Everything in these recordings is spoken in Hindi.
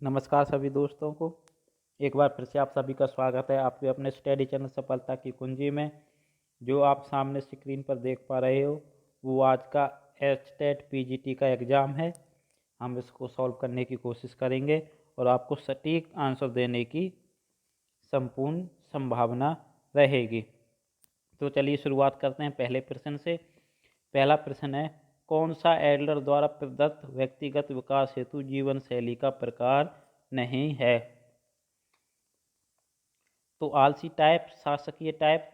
नमस्कार सभी दोस्तों को। एक बार फिर से आप सभी का स्वागत है आपके अपने स्टडी चैनल सफलता की कुंजी में। जो आप सामने स्क्रीन पर देख पा रहे हो वो आज का एचटेट पीजीटी का एग्ज़ाम है। हम इसको सॉल्व करने की कोशिश करेंगे और आपको सटीक आंसर देने की संपूर्ण संभावना रहेगी। तो चलिए शुरुआत करते हैं पहले प्रश्न से। पहला प्रश्न है, कौन सा एडलर द्वारा प्रदत्त व्यक्तिगत विकास हेतु जीवन शैली का प्रकार नहीं है? तो आलसी टाइप, शासकीय टाइप,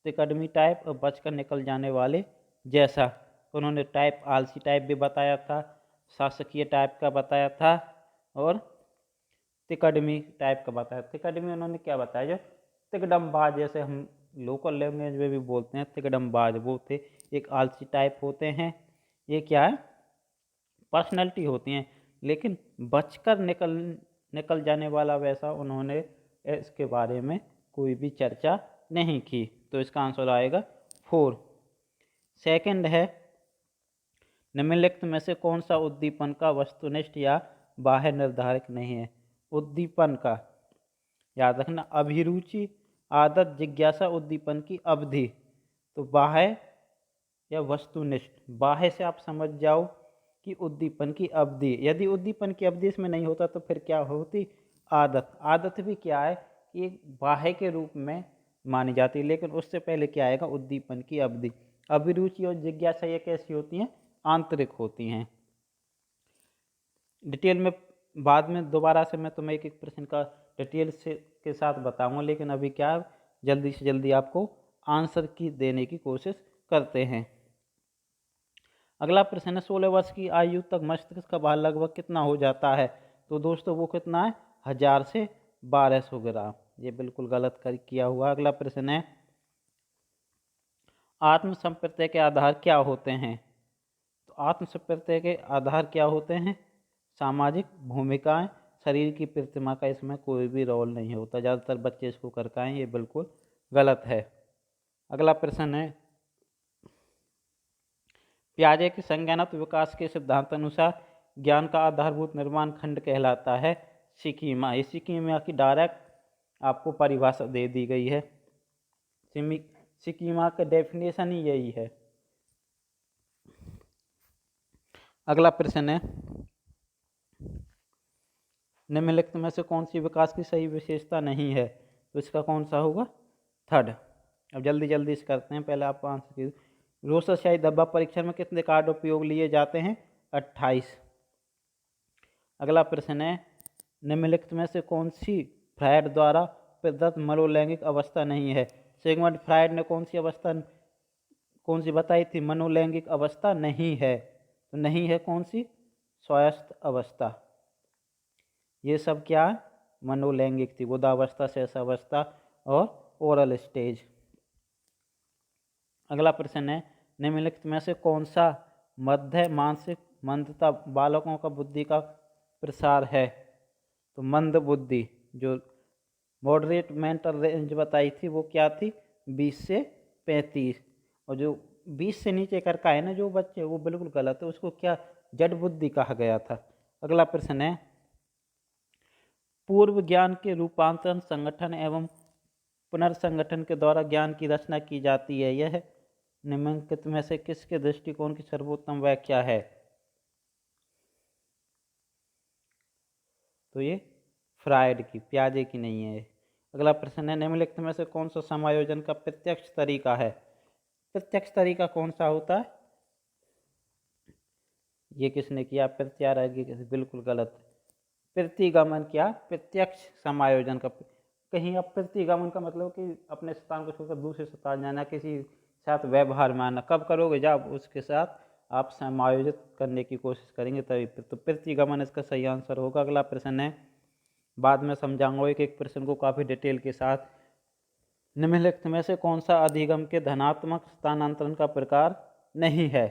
तिकड़मी टाइप और बचकर निकल जाने वाले जैसा। उन्होंने टाइप आलसी टाइप भी बताया था, शासकीय टाइप का बताया था और तिकड़मी टाइप का बताया। तिकड़मी उन्होंने क्या बताया, जो तिकड़मबाज, जैसे हम लोकल लैंग्वेज में भी बोलते हैं तिकड़मबाज, वो थे। एक आलसी टाइप होते हैं, ये क्या है, पर्सनैलिटी होती हैं। लेकिन बचकर निकल जाने वाला वैसा उन्होंने इसके बारे में कोई भी चर्चा नहीं की। तो इसका आंसर आएगा 4। सेकंड है, निम्नलिखित में से कौन सा उद्दीपन का वस्तुनिष्ठ या बाह्य निर्धारक नहीं है? उद्दीपन का याद रखना, अभिरुचि, आदत, जिज्ञासा, उद्दीपन की अवधि। तो बाह्य या वस्तुनिष्ठ, बाह्य से आप समझ जाओ कि उद्दीपन की अवधि। यदि उद्दीपन की अवधि इसमें नहीं होता तो फिर क्या होती? आदत। आदत भी क्या है कि एक बाह्य के रूप में मानी जाती है, लेकिन उससे पहले क्या आएगा? उद्दीपन की अवधि। अभिरुचि और जिज्ञासा ये कैसी होती हैं? आंतरिक होती हैं। डिटेल में बाद में दोबारा से मैं तुम्हें एक एक प्रश्न का डिटेल से के साथ बताऊंगा, लेकिन अभी क्या जल्दी से जल्दी आपको आंसर की देने की कोशिश करते हैं। अगला प्रश्न है, 16 वर्ष की आयु तक मस्तिष्क का भार लगभग कितना हो जाता है? तो दोस्तों वो कितना है? 1000 से 1200 ग्राम। ये बिल्कुल गलत किया हुआ। अगला प्रश्न है, आत्मसंप्रत्यय के आधार क्या होते हैं? तो आत्मसंप्रत्यय के आधार क्या होते हैं? सामाजिक भूमिकाएं, शरीर की प्रतिमा का इसमें कोई भी रोल नहीं होता। ज़्यादातर बच्चे इसको करके आए, ये बिल्कुल गलत है। अगला प्रश्न है, पियाजे के संज्ञानात्मक विकास के सिद्धांत अनुसार ज्ञान का आधारभूत निर्माण खंड कहलाता है स्कीमा। इस स्कीमा की डायरेक्ट आपको परिभाषा दे दी गई है। स्कीमा का डेफिनेशन ही यही है। अगला प्रश्न है, निम्नलिखित में से कौन सी विकास की सही विशेषता नहीं है? तो इसका कौन सा होगा? 3rd। अब जल्दी जल्दी इस करते हैं, पहले आपको आंसर की। रोसरशाही धब्बा परीक्षण में कितने कार्ड उपयोग लिए जाते हैं? 28। अगला प्रश्न है, निम्नलिखित में से कौन सी फ्रायड द्वारा प्रदत्त मनोलैंगिक अवस्था नहीं है? सिगमंड फ्रायड ने कौन सी बताई थी? मनोलैंगिक अवस्था नहीं है। तो नहीं है कौन सी? स्वायत्त अवस्था। ये सब क्या? मनोलैंगिक थी। बुधावस्था, शेषावस्था और ओरल स्टेज। अगला प्रश्न है, निम्नलिखित में से कौन सा मध्य मानसिक मंदता बालकों का बुद्धि का प्रसार है? तो मंद बुद्धि। जो मॉडरेट मेंटल रेंज बताई थी वो क्या थी? 20 से 35। और जो 20 से नीचे कर का है ना जो बच्चे, वो बिल्कुल गलत है, उसको क्या जड़ बुद्धि कहा गया था। अगला प्रश्न है, पूर्व ज्ञान के रूपांतरण, संगठन एवं पुनर्संगठन के द्वारा ज्ञान की रचना की जाती है। यह निम्नलिखित में से किसके दृष्टिकोण की सर्वोत्तम व्याख्या है? तो ये फ्रायड की, पियाजे की नहीं है। अगला प्रश्न है, निम्नलिखित में से कौन सा समायोजन का प्रत्यक्ष तरीका है? प्रत्यक्ष तरीका कौन सा होता है? ये किसने किया? प्रत्यारोग्य। बिल्कुल गलत। प्रतिगमन क्या? प्रत्यक्ष समायोजन का। कहीं अब प्रतिगमन का मतलब कि अपने स्थान को छोड़कर दूसरे स्थान जाना, किसी साथ व्यवहार में आना। कब करोगे? जब उसके साथ आप समायोजित करने की कोशिश करेंगे तभी। तो प्रतिगमन इसका सही आंसर होगा। अगला प्रश्न है, बाद में समझाऊंगा एक एक प्रश्न को काफ़ी डिटेल के साथ। निम्नलिखित में से कौन सा अधिगम के धनात्मक स्थानांतरण का प्रकार नहीं है?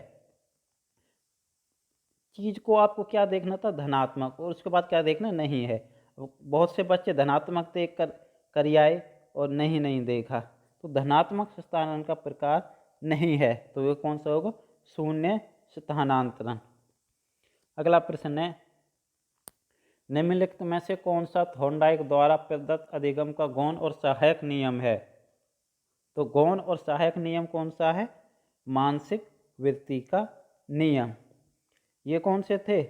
चीज को आपको क्या देखना था? धनात्मक। और उसके बाद क्या देखना? नहीं है। बहुत से बच्चे धनात्मक देख कर करियाए और नहीं देखा। तो धनात्मक स्थानांतरण का प्रकार नहीं है, तो ये कौन सा होगा? शून्य स्थानांतरण। अगला प्रश्न है, निम्नलिखित में से कौन सा थॉर्नडाइक द्वारा प्रदत्त अधिगम का गौण और सहायक नियम है? तो गौण और सहायक नियम कौन सा है? मानसिक वृत्ति का नियम। ये कौन से थे?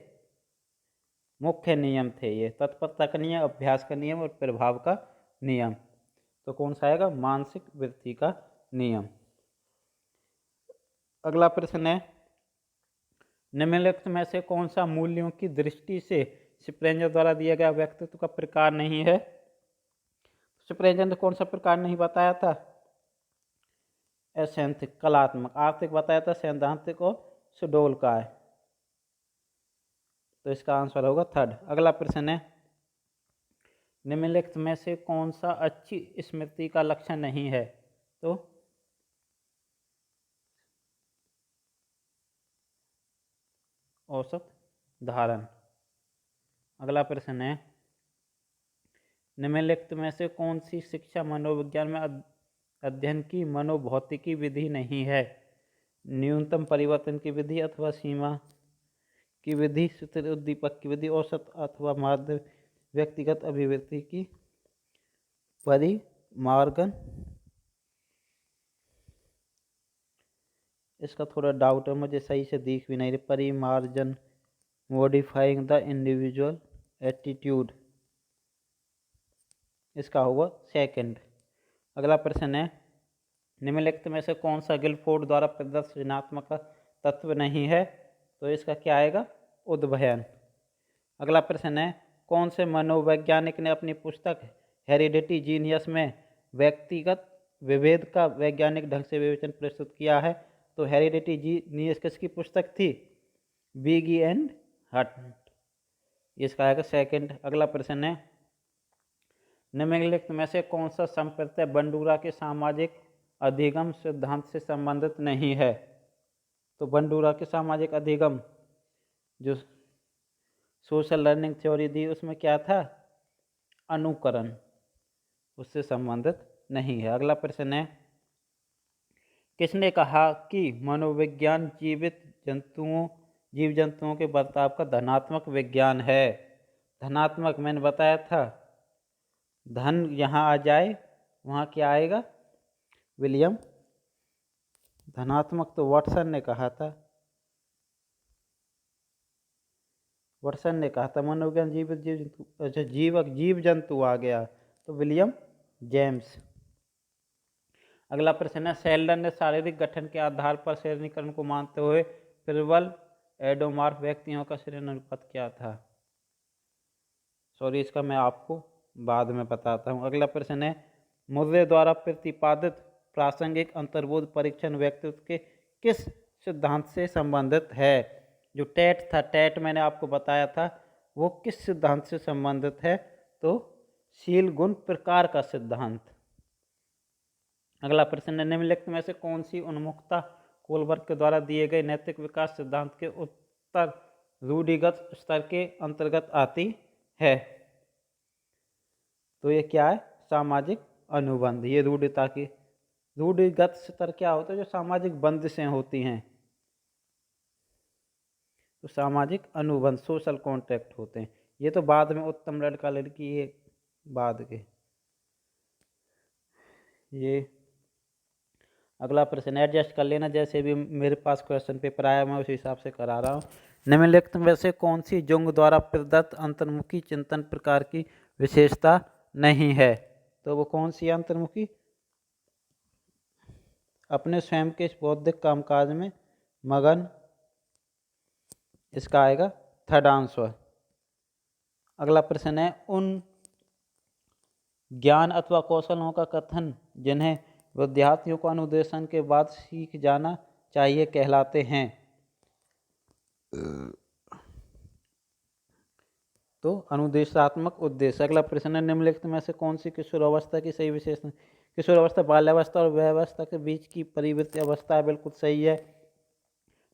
मुख्य नियम थे ये, तत्परता का नियम, अभ्यास का नियम और प्रभाव का नियम। तो कौन सा आएगा? मानसिक वृत्ति का नियम। अगला प्रश्न है, निम्नलिखित में से कौन सा मूल्यों की दृष्टि से स्प्रेंजर द्वारा दिया गया व्यक्तित्व का प्रकार नहीं है? स्प्रेंजर ने कौन सा प्रकार नहीं बताया था? असैद्धांतिक, कलात्मक। आर्थिक बताया था, सैद्धांतिक और सुडोल का है। तो इसका आंसर होगा थर्ड। अगला प्रश्न है, निम्नलिखित में से कौन सा अच्छी स्मृति का लक्षण नहीं है? तो औसत धारण। अगला प्रश्न है, निम्नलिखित में से कौन सी शिक्षा मनोविज्ञान में अध्ययन की मनोभौतिकी विधि नहीं है? न्यूनतम परिवर्तन की विधि अथवा सीमा की विधि, सूत्र उद्दीपक की विधि, औसत अथवा माध्य व्यक्तिगत अभिव्यक्ति की परिमार्गन। इसका थोड़ा डाउट है मुझे, सही से दिख भी नहीं रही। परिमार्जन, मॉडिफाइंग द इंडिविजुअल एटीट्यूड, इसका होगा सेकंड। अगला प्रश्न है, निम्नलिखित में से कौन सा गिलफोर्ड द्वारा प्रदत्त सृजनात्मक तत्व नहीं है? तो इसका क्या आएगा? उद्भयन। अगला प्रश्न है, कौन से मनोवैज्ञानिक ने अपनी पुस्तक हेरिडिटी जीनियस में व्यक्तिगत विभेद का वैज्ञानिक ढंग से विवेचन प्रस्तुत किया है? तो हेरिडिटी जीनियस किसकी पुस्तक थी? बीगी एंड हंट। इसका आएगा सेकंड। अगला प्रश्न है, निम्नलिखित में से कौन सा संप्रत्यय बंडूरा के सामाजिक अधिगम सिद्धांत से संबंधित नहीं है? तो बंडूरा के सामाजिक अधिगम जो सोशल लर्निंग थ्योरी दी, उसमें क्या था? अनुकरण, उससे संबंधित नहीं है। अगला प्रश्न है, किसने कहा कि मनोविज्ञान जीव जंतुओं के बर्ताव का धनात्मक विज्ञान है? धनात्मक मैंने बताया था, धन यहाँ आ जाए वहाँ क्या आएगा? विलियम। धनात्मक तो वाटसन ने कहा था, वाटसन ने कहा था मनोविज्ञान जीव जंतु। अच्छा, जीव जंतु आ गया तो विलियम जेम्स। अगला प्रश्न है, शेल्डन ने शारीरिक गठन के आधार पर श्रेणीकरण को मानते हुए प्रबल एडोमार्फ व्यक्तियों का श्रेणी अनुपात क्या था? सॉरी, इसका मैं आपको बाद में बताता हूँ। अगला प्रश्न है, मुर्रे द्वारा प्रतिपादित प्रासंगिक अंतर्बोध परीक्षण व्यक्तित्व के किस सिद्धांत से संबंधित है? जो टेट था, टेट मैंने आपको बताया था, वो किस सिद्धांत से संबंधित है? तो शील गुण प्रकार का सिद्धांत। अगला प्रश्न है, निम्नलिखित में से कौन सी उन्मुखता कोलबर्ग के द्वारा दिए गए नैतिक विकास सिद्धांत के उत्तर रूढ़िगत स्तर के अंतर्गत आती है? तो ये क्या है? सामाजिक अनुबंध। ये रूढ़िगत स्तर क्या होता है? जो सामाजिक बंदिशें होती हैं, तो सामाजिक अनुबंध, सोशल कॉन्ट्रैक्ट होते हैं। ये तो बाद में उत्तम लड़का लड़की, ये बाद के। ये अगला प्रश्न एडजस्ट कर लेना, जैसे भी मेरे पास क्वेश्चन पेपर आया मैं उस हिसाब से करा रहा हूँ। निम्नलिखित में से कौन सी जुंग द्वारा प्रदत्त अंतर्मुखी चिंतन प्रकार की विशेषता नहीं है? तो वो कौन सी अंतर्मुखी? अपने स्वयं के बौद्धिक कामकाज में मगन, इसका आएगा थर्ड आंसर। अगला प्रश्न है, उन ज्ञान अथवा कौशलों का कथन जिन्हें विद्यार्थियों को अनुदेशन के बाद सीख जाना चाहिए कहलाते हैं? तो अनुदेशात्मक उद्देश्य। अगला प्रश्न है, निम्नलिखित में से कौन सी किशोरावस्था की सही विशेषण? किशोरावस्था बाल्यावस्था और वृद्धावस्था के बीच की परिवर्ती अवस्था है, बिल्कुल सही है।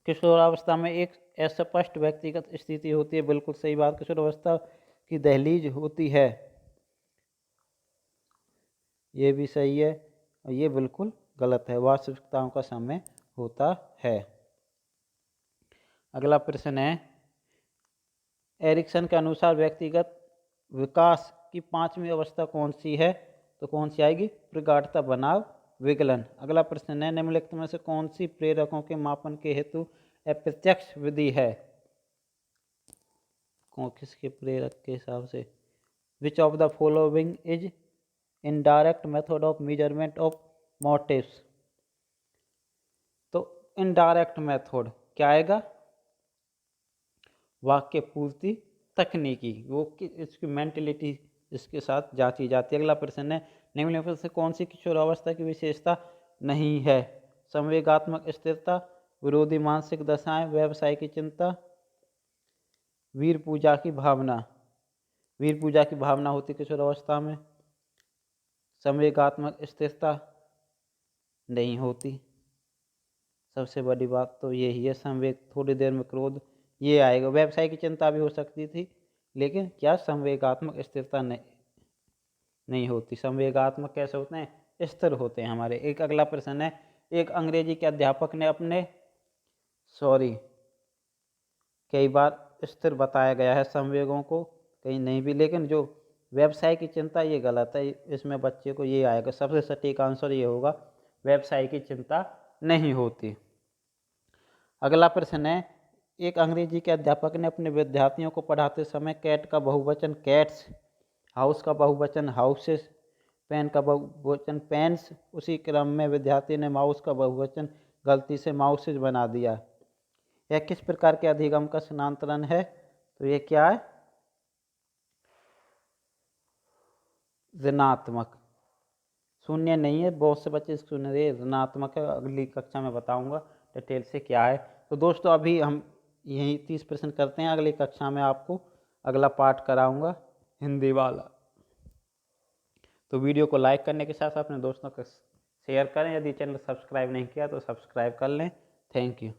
किशोरावस्था में एक अस्पष्ट व्यक्तिगत स्थिति होती है, बिल्कुल सही बात। किशोरावस्था की दहलीज होती है, ये भी सही है। और ये बिल्कुल गलत है, वास्तविकताओं का समय होता है। अगला प्रश्न है, एरिक्सन के अनुसार व्यक्तिगत विकास की 5वीं अवस्था कौन सी है? तो कौन सी आएगी? प्रगाढ़ता बनाम विकलन। अगला प्रश्न है, निम्नलिखित में से कौन सी प्रेरकों के मापन के हेतु अप्रत्यक्ष विधि है? किसके प्रेरक के हिसाब से? Which of the following is indirect method of measurement of motives? तो इनडायरेक्ट मेथड क्या आएगा? वाक्य पूर्ति तकनीकी, वो इसकी मेंटलिटी इसके साथ जांची जाती है। अगला प्रश्न है, निम्नलिखित से कौन सी किशोरावस्था की विशेषता नहीं है? संवेगात्मक स्थिरता, विरोधी मानसिक दशाएं, व्यवसाय की चिंता, वीर पूजा की भावना। वीर पूजा की भावना होती किशोरावस्था में। संवेगात्मक स्थिरता नहीं होती। सबसे बड़ी बात तो यही है, संवेग, थोड़ी देर में क्रोध, ये आएगा। व्यवसाय की चिंता भी हो सकती थी, लेकिन क्या संवेगात्मक स्थिरता नहीं होती। संवेगात्मक कैसे होते हैं? स्थिर होते हैं हमारे। एक अगला प्रश्न है, एक अंग्रेजी के अध्यापक ने अपने कई बार स्थिर बताया गया है संवेगों को, कहीं नहीं भी, लेकिन जो व्यवसाय की चिंता ये गलत है। इसमें बच्चे को ये आएगा, सबसे सटीक आंसर ये होगा, व्यवसाय की चिंता नहीं होती। अगला प्रश्न है, एक अंग्रेजी के अध्यापक ने अपने विद्यार्थियों को पढ़ाते समय कैट का बहुवचन कैट्स, हाउस का बहुवचन हाउसेस, पेन का बहुवचन पेन्स, उसी क्रम में विद्यार्थी ने माउस का बहुवचन गलती से माउसेज बना दिया। यह किस प्रकार के अधिगम का स्थानांतरण है? तो ये क्या है? ऋणात्मक। शून्य नहीं है, बहुत से बच्चे सुन रहे, ऋणात्मक है। अगली कक्षा में बताऊंगा डिटेल से क्या है। तो दोस्तों अभी हम यही 30 प्रश्न करते हैं, अगली कक्षा में आपको अगला पार्ट कराऊंगा हिंदी वाला। तो वीडियो को लाइक करने के साथ अपने दोस्तों को शेयर करें। यदि चैनल सब्सक्राइब नहीं किया तो सब्सक्राइब कर लें। Thank you.